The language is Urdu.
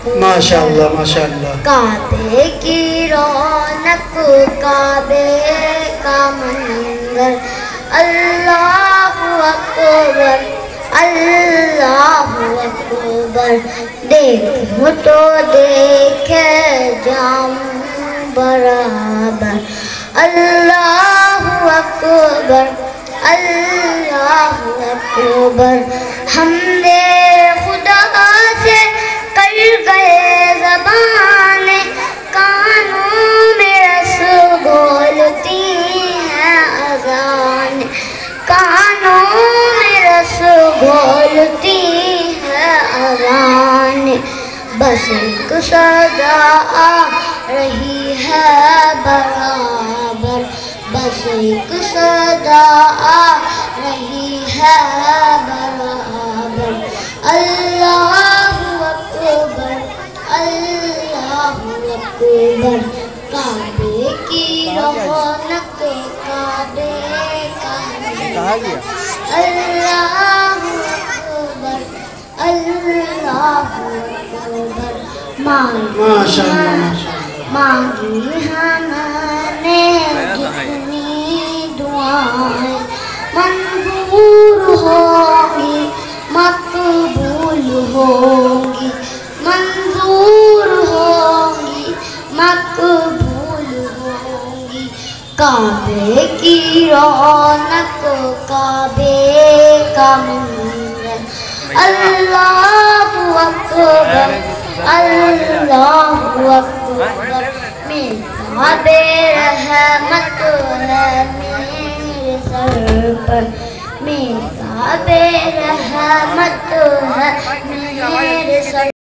ماشاءاللہ ماشاءاللہ. کعبے کی رونق کعبے کا منظر اللہ اکبر اللہ اکبر دیکھوں تو دیکھے جام برابر اللہ اکبر اللہ اکبر ہم نے خدا سے کر گئے زبان کانوں میں رس بولتی ہیں اذان کانوں میں رس بولتی ہے اذان بس ایک صدا آ رہی ہے برابر بس ایک صدا آ رہی ہے برابر اللہ اکبر اللہ اکبر کعبے کی رونق کعبے کا اللہ اکبر اللہ اکبر مانگی ہم نے جتنی دعائیں منظور ہوگی مقبول ہوگی منظور ہوگی مقبول ہوگی کعبے کی رونق کعبے کا منظر اللہ اکبر اللہ اکبر میرا رحمت ہے میرے سر پر میرا رحمت ہے میرے سر